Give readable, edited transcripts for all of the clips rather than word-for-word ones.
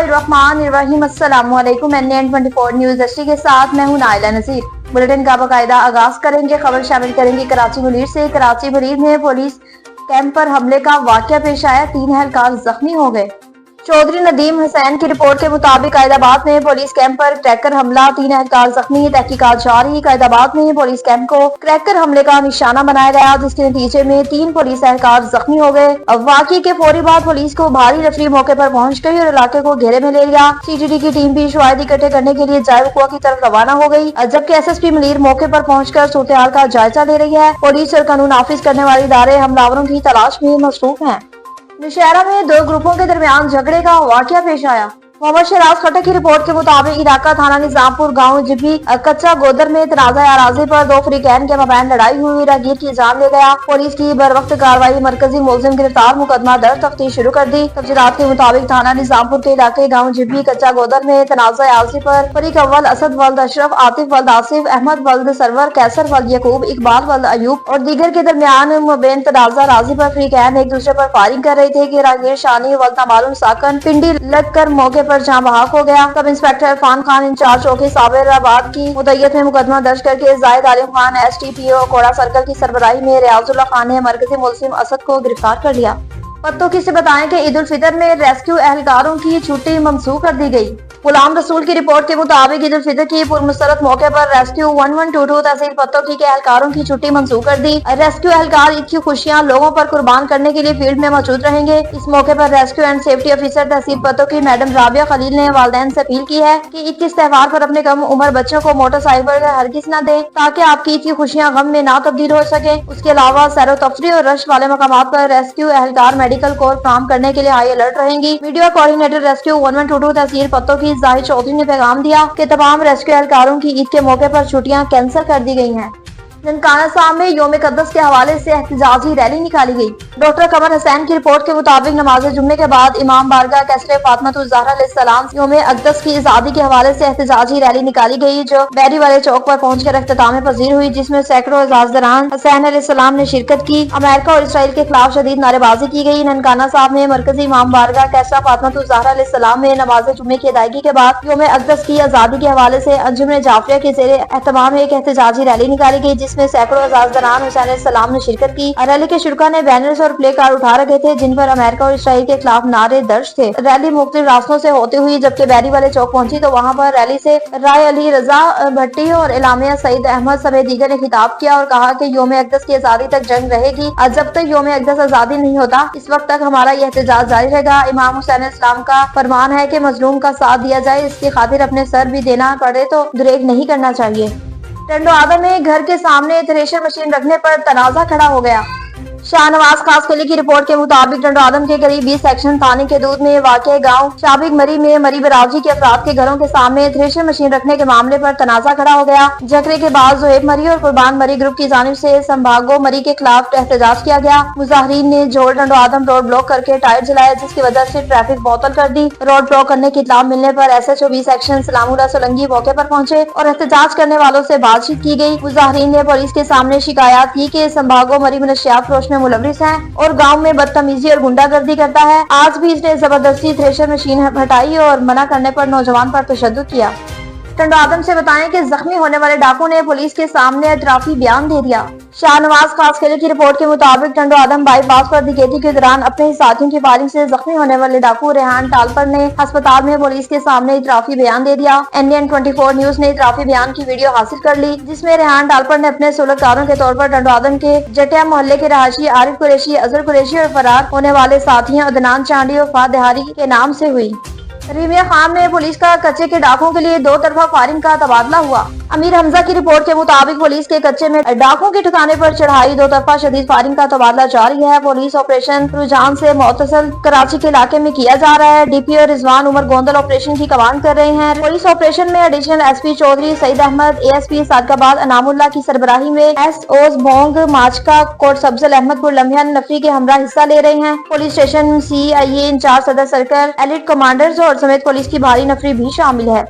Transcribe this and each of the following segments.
बिस्मिल्लाहिर्रहमानिर्रहीम। अस्सलामुअलैकुम। NN24 news HD के साथ मैं हूं नाइला नज़ीर। बुलेटिन का बाकायदा आगाज करेंगे। खबर शामिल करेंगे कराची मुनीर से। कराची मुनीर में पुलिस कैंप पर हमले का वाकया पेश आया, 3 एहलकार जख्मी हो गए। चौधरी नदीम हुसैन की रिपोर्ट के मुताबिक कैदाबाद में पुलिस कैंप पर क्रैकर हमला, 3 एहलकार जख्मी। तहकीकात जारी। कैदाबाद में पुलिस कैंप को क्रैकर हमले का निशाना बनाया गया, जिसके नतीजे में 3 पुलिस एहलकार जख्मी हो गए। वाकई के फौरी बाद पुलिस को भारी रफरी मौके पर पहुंच गई और इलाके को घेरे में ले लिया। CTD की टीम भी शवाहिद इकट्ठे करने के लिए जाए वकुआ की तरफ रवाना हो गई, जबकि SSP मुनीर मौके पर पहुंचकर सूरत-ए-हाल का जायजा ले रही है। पुलिस और कानून नाफिज करने वाले इदारे हमलावरों की तलाश में मसरूफ हैं। नौशहरा में 2 ग्रुपों के दरमियान झगड़े का वाकया पेश आया। मोहम्मद शहराज खट्टर की रिपोर्ट के मुताबिक इलाका थाना निजामपुर गांव जिबी कच्चा गोदर में तनाज़ा अराज़ी पर 2 फरीकैन के मबैन लड़ाई हुई, राहगीर की जान ले गया। पुलिस की बर वक्त कार्रवाई, मरकजी मुलजिम गिरफ्तार, मुकदमा दर्ज, तफ्तीश शुरू कर दी। तफसीलात के मुताबिक थाना निजामपुर के इलाके गाँव जिबी कच्चा गोदर में तनाज़ा अराज़ी पर फरीक अव्वल असद वल्द अशरफ, आतिफ वल्द आसिफ, अहमद वल्द सरवर, कैसर वल्द यकूब, इकबाल वल्द अयूब और दीगर के दरमियान मबैन तनाज़ा अराज़ी पर फरीकैन एक दूसरे पर फायरिंग कर रहे थे कि राहगीर शानी वल्द नामालूम साकन पिंडी लग कर मौके पर जहाँ बहाक हो गया। तब इंस्पेक्टर इरफान खान इंचार्ज चौकी साबिराबाद की मुद्दत में मुकदमा दर्ज करके जाहिद आलिम खान STPO कोड़ा सर्कल की सरबराही में रियाजुल्लाह खान ने मरकजी मुलजिम असद को गिरफ्तार कर लिया। पत्तों की से बताएं कि ईद उल फितर में रेस्क्यू एहलकारों की छुट्टी मंसूख कर दी गई। गुलाम रसूल की रिपोर्ट के मुताबिक ईद उल फितर की पुरमसरत मौके पर रेस्क्यू 1122 तहसील पत्तों की के एहलकारों की छुट्टी मंसूख कर दी। रेस्क्यू एहलकार ईद की खुशियां लोगों पर कुर्बान करने के लिए फील्ड में मौजूद रहेंगे। इस मौके पर रेस्क्यू एंड सेफ्टी ऑफिसर तहसील पत्तों की मैडम राबिया खलील ने वालिदैन से अपील की है कि ईद के इस त्योहार पर अपने कम उम्र बच्चों को मोटरसाइकिल पर हरगिज न दें, ताकि आपकी ईद की खुशियां गम में ना तब्दील हो सके। उसके अलावा सैरो तफरी और रश वाले मकामात पर रेस्क्यू एहलकार मेडिकल कोर फराहम करने के लिए हाई अलर्ट रहेंगी। मीडिया कोऑर्डिनेटर रेस्क्यू 1122 तहसील पत्तों की जाहिद चौधरी ने पैगाम दिया कि तमाम रेस्क्यू एहलकारों की ईद के मौके पर छुट्टियां कैंसिल कर दी गई हैं। ननकाना साहब में योम मुक़द्दस के हवाले से एहतजाजी रैली निकाली गई। डॉक्टर कमर हुसैन की रिपोर्ट के मुताबिक नमाज जुम्मे के बाद इमाम बारगाह कैसर फातिमा ज़हरा अलैहिस्सलाम योम मुक़द्दस की आज़ादी के हवाले से एहतजाजी रैली निकाली गई, जो बैरी वाले चौक पर पहुंचकर इख्तिताम पजीर हुई, जिसमें सैकड़ों एजाज़दारान हुसैन अलैहिस्सलाम ने शिरकत की। अमेरिका और इसराइल के खिलाफ शदीद नारेबाजी की गई। ननकाना साहब में मरकजी इमाम बारगाह कैसर फातिमा ज़हरा अलैहिस्सलाम में नमाज जुम्मे की अदायगी के बाद योम मुक़द्दस की आज़ादी के हवाले से अंजुमन जाफरिया के ज़ेरे एहतमाम एक एहतजाजी रैली निकाली गई, जिसमें सैकड़ों एजाज़दारान हुसैन अलैहिस्सलाम ने शिरकत की। रैली के शुरा ने बैनर्स और प्ले कार्ड उठा रखे थे, जिन पर अमेरिका और इसराइल के खिलाफ नारे दर्ज थे। रैली मुख्तलिफ रास्तों से होती हुई जबकि बैरी वाले चौक पहुंची तो वहां पर रैली से राय अली रजा भट्टी और इलामिया सईद अहमद समेत दीगर ने खिताब किया और कहा कि योम मुक़द्दस की आज़ादी तक जंग रहेगी। जब तक योम मुक़द्दस आज़ादी नहीं होता, इस वक्त तक हमारा यह एहतजाज जारी रहेगा। इमाम हुसैन अलैहिस्सलाम का फरमान है कि मजलूम का साथ दिया जाए, इसकी खातिर अपने सर भी देना पड़े तो गुरेज नहीं करना चाहिए। टंडो आदम में घर के सामने थ्रेशर मशीन रखने पर तनाज़ा खड़ा हो गया। शाहनवाज खास कली की रिपोर्ट के मुताबिक टंडो आदम के करीब 20 सेक्शन थाने के दूध में वाक़ गांव शाबिक मरी में मरी बराजी के अफराद के घरों के सामने थ्रेशर मशीन रखने के मामले पर तनाज़ा खड़ा हो गया। झगड़े के बाद जोहेब मरी और कुर्बान मरी ग्रुप की जानिब से संभागो मरी के खिलाफ एहतजाज किया गया। मुजाहरीन ने जोड़ टंडो आदम रोड ब्लॉक करके टायर जलाया, जिसकी वजह से ट्रैफिक मुअत्तल कर दी। रोड ब्लॉक करने की इत्तला मिलने पर SHO 20 सेक्शन सलामुल्लाह सोलंकी मौके पर पहुंचे और एहतजाज करने वालों से बातचीत की गई। मुजाहरीन ने पुलिस के सामने शिकायत की कि संभागो मरी मनशियात फरोश में मुलविस है और गांव में बदतमीजी और गुंडागर्दी करता है। आज भी इसने जबरदस्ती थ्रेशर मशीन हटाई और मना करने पर नौजवान पर तशद्दुद किया। टंडो आदम से बताएं कि जख्मी होने वाले डाकू ने पुलिस के सामने एतराफी बयान दे दिया। शाहनवाज खास कली की रिपोर्ट के मुताबिक टंडो आदम बाईपास पर डकैती के दौरान अपने ही साथियों की फायरिंग से जख्मी होने वाले डाकू रेहान टालपर ने अस्पताल में पुलिस के सामने एतराफी बयान दे दिया। NN24 न्यूज ने एतराफी बयान की वीडियो हासिल कर ली, जिसमें रेहान टालपर ने अपने सुलगकारों के तौर पर टंडो आदम के जटिया मोहल्ले के रहायशी आरिफ कुरैशी, अजहर कुरैशी और फरार होने वाले साथियों अदनान चांडी और फाद दहारी के नाम से हुई। रीमिया खान में पुलिस का कच्चे के डाकों के लिए 2 तरफा फायरिंग का तबादला हुआ। अमीर हमजा की रिपोर्ट के मुताबिक पुलिस के कच्चे में डाकों के ठिकाने पर चढ़ाई 2 तरफा शदीद फायरिंग का तबादला जारी है। पुलिस ऑपरेशन रुझान से मुतसिल कराची के इलाके में किया जा रहा है। DPO रिजवान उमर गोंदल ऑपरेशन की कमान कर रहे हैं। पुलिस ऑपरेशन में additional SP Chaudhry Saeed Ahmad, ASP Sadiqabad Inamullah की सरबराही में SOs भोंग माचका कोट सब्जल अहमदपुर लम्हा नफरी के हमरा हिस्सा ले रहे हैं। Police station CIA incharge Sadar circle elite commanders और समेत पुलिस की भारी नफरी भी शामिल है।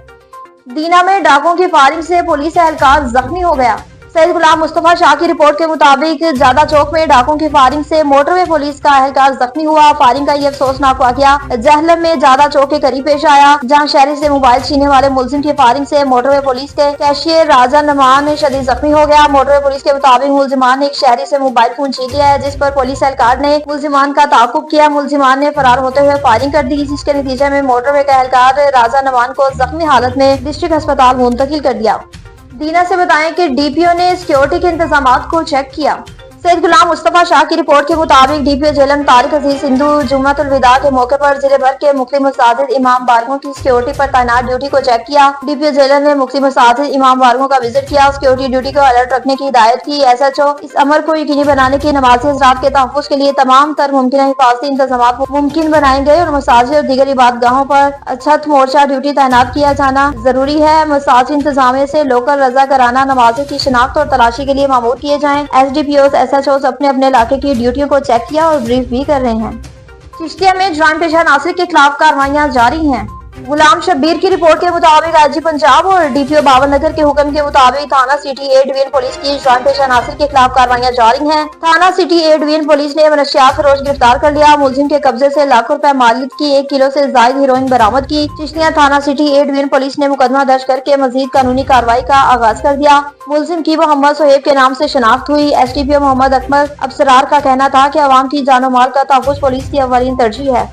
दीना में डाकों की फायरिंग से पुलिस एहलकार जख्मी हो गया। सईद गुलाम मुस्तफा शाह की रिपोर्ट के मुताबिक ज्यादा चौक में डाकुओं की फायरिंग से मोटरवे पुलिस का एहलकार जख्मी हुआ। फायरिंग का ये अफसोसनाक वाकया जहलम में ज्यादा चौक के करीब पेश आया, जहां शहरी से मोबाइल छीनने वाले मुलजिम की फायरिंग से मोटरवे पुलिस के कैशियर राजा नमान शदीद जख्मी हो गया। मोटरवे पुलिस के मुताबिक मुलजिमान ने एक शहरी से मोबाइल फोन छीन लिया है, जिस पर पुलिस एहलकार ने मुलजिमान का ताकुब किया। मुलजिमान ने फरार होते हुए फायरिंग कर दी, जिसके नतीजे में मोटरवे का एहलकार राजा नमान को जख्मी हालत में डिस्ट्रिक्ट अस्पताल मुंतकिल कर दिया। दीना से बताएं कि डीपीओ ने सिक्योरिटी के इंतजामात को चेक किया। सईद गुलाम मुस्तफा शाह की रिपोर्ट के मुताबिक डीपीओ झेलम तारिक अजीज सिंधु जुम्मतुल विदा के मौके पर जिले भर के मुख्तलिफ मसाजिद इमाम बारगों की सिक्योरिटी पर तैनात ड्यूटी को चेक किया। डीपीओ झेलम ने मुख्तलिफ मसाजिद इमाम बारगों का विजिट किया, सिक्योरिटी ड्यूटी को अलर्ट रखने की हिदायत की। एसएचओ इस अमर को यकीनी बनाने के नमाजी हज़रात के तहफ़्फ़ुज़ के लिए तमाम तर मुमकिन हिफाजती इंतजाम मुमकिन बनाए गए और मसाजिद और दीगर इबादतगाहों पर छत मोर्चा ड्यूटी तैनात किया जाना जरूरी है। मसाजिद इंतजामिया से लोकल रजा कराना नमाजी की शिनाख्त और तलाशी के लिए मामूर किए जाएं। एसडीपीओ एसएचओ अपने अपने इलाके की ड्यूटियों को चेक किया और ब्रीफ भी कर रहे हैं। चिश्तिया में जुर्म पेशा नासिर के खिलाफ कार्रवाइयां जारी हैं। गुलाम शब्बीर की रिपोर्ट के मुताबिक आईजी पंजाब और डीपीओ बावलनगर के हुक्म के मुताबिक थाना सिटी ए डिवीजन पुलिस की जुर्म पेशा नासिर के खिलाफ कार्रवाइयां जारी हैं। थाना सिटी ए डिवीजन पुलिस ने मनशियात फरोश गिरफ्तार कर लिया। मुलजिम के कब्जे से लाखों रुपए मालियत की 1 किलो से ज्यादा हेरोइन बरामद की। चिश्तिया थाना सिटी ए डिवीजन पुलिस ने मुकदमा दर्ज करके मजीद कानूनी कार्रवाई का आगाज कर दिया। मुलजिम की मोहम्मद सोहेब के नाम से शनाख्त हुई। एसडीपीओ मोहम्मद अकमल अबसरार का कहना था कि अवाम की जानो माल का तहफ़्फ़ुज़ पुलिस की अव्वलीन तरजीह है।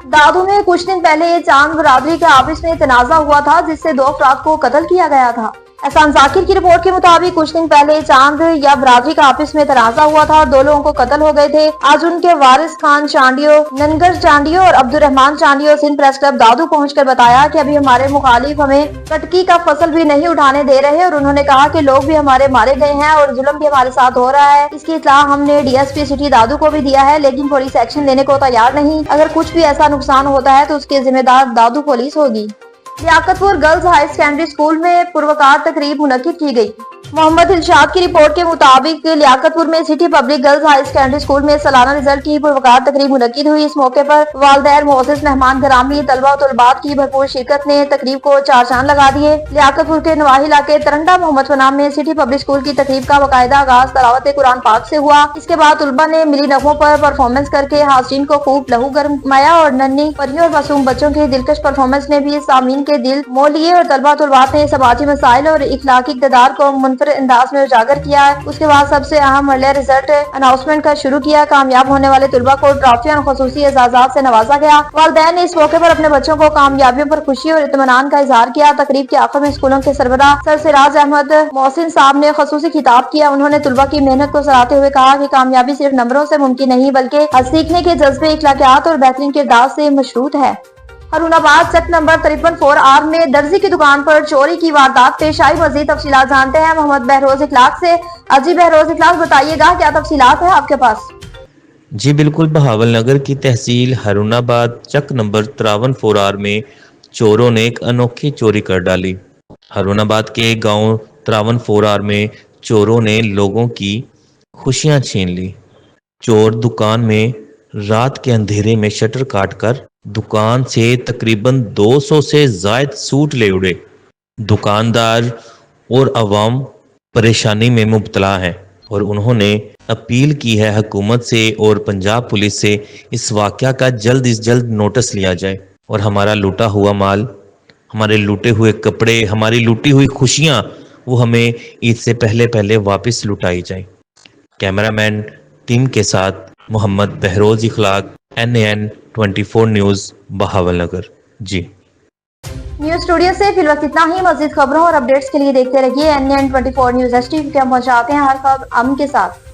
दादू में कुछ दिन पहले चांद बरादरी के आपस में तनाजा हुआ था, जिससे 2 अफराद को कत्ल किया गया था। एहसान जाकिर की रिपोर्ट के मुताबिक कुछ दिन पहले चांद या बरादरी का आपस में तनाजा हुआ था और 2 लोगों को कत्ल हो गए थे। आज उनके वारिस खान चांडियो, ननगर चांडियो और अब्दुल रहमान चांडियो सिंध प्रेस क्लब दादू पहुंचकर बताया कि अभी हमारे मुखालिफ हमें कटकी का फसल भी नहीं उठाने दे रहे और उन्होंने कहा कि लोग भी हमारे मारे गए हैं और जुल्म भी हमारे साथ हो रहा है। इसकी इत्तला हमने डीएसपी सिटी दादू को भी दिया है, लेकिन पुलिस एक्शन लेने को तैयार नहीं। अगर कुछ भी ऐसा नुकसान होता है तो उसके जिम्मेदार दादू पुलिस होगी। Liaquatpur girls high secondary school में पुरवकार तकरीब मुनक्किद की गई। मोहम्मद इरशाद की रिपोर्ट के मुताबिक लियाकतपुर में city public girls high secondary school में सालाना रिजल्ट की पुरवकार तकरीब मुनक्किद हुई। इस मौके पर वालिदैन, मोअज़्ज़िज़, मेहमान ग्रामी, तलबा और तलबात की भरपूर शिरकत ने तकरीब को 4 चांद लगा दिए। लियाकतपुर के नवाही इलाके तरंडा मोहम्मद फनाम में सिटी पब्लिक स्कूल की तकरीब का बाकायदा आगाज तलावत कुरान पाक से हुआ। इसके बाद तलबा ने मिली नगमों पर परफॉर्मेंस करके हाज़रीन को खूब लहू गरमाया और नन्ही परियों और मासूम बच्चों की दिलकश परफॉर्मेंस ने भी सामीन के दिल मोह लिए और तलबा तलबात ने समाजी मसाइल और इखलाकी इक़्तिदार को मुनफरिद अंदाज में उजागर किया है। उसके बाद सबसे अहम मरहला रिजल्ट अनाउंसमेंट का शुरू किया। कामयाब होने वाले तलबा को ट्रॉफियां और खुसूसी एजाज़ात से नवाजा गया। वालिदैन ने इस मौके पर अपने बच्चों को कामयाबियों पर खुशी और इत्मीनान का इजहार किया। तकरीब के आखिर में स्कूलों के सरबराह सर सिराज अहमद मोहसिन साहब ने खुसूसी खिताब किया। उन्होंने तलबा की मेहनत को सराहते हुए कहा कि कामयाबी सिर्फ नंबरों से मुमकिन नहीं बल्कि सीखने के जज्बे, इखलाकियात और बेहतरीन किरदार से मशरूत है। हरुणाबाद सेक्टर नंबर 53-4R में दर्जी की दुकान पर चोरी की वारदात पेश आई। मजीद तफसीलात जानते हैं मोहम्मद बहरोज इखलाक से। अजी बहरोज इखलाक, बताइएगा क्या तफसीलात है आपके पास? जी बिल्कुल, बहावलनगर की तहसील हरुणाबाद चक नंबर 53-4R में चोरों ने एक अनोखी चोरी कर डाली। हरुणाबाद के गांव 53-4R में चोरों ने लोगों की खुशियां छीन ली। चोर दुकान में रात के अंधेरे में शटर काटकर दुकान से तकरीबन 200 से जायद सूट ले उड़े। दुकानदार और अवाम परेशानी में मुब्तला हैं और उन्होंने अपील की है हुकूमत से और पंजाब पुलिस से इस वाक़या का जल्द से जल्द नोटिस लिया जाए और हमारा लूटा हुआ माल, हमारे लूटे हुए कपड़े, हमारी लूटी हुई खुशियाँ वो हमें ईद से पहले वापस लुटाई जाए। कैमरामैन टीम के साथ मोहम्मद बहरोज इखलाक, NAN 24 न्यूज़, बहावलनगर। जी न्यूज स्टूडियो से फिल वक्त इतना ही। मज़ीद खबरों और अपडेट्स के लिए देखते रहिए NAN 24 न्यूज़ HD, हम पहुंचाते हैं हर खबर अमन के साथ।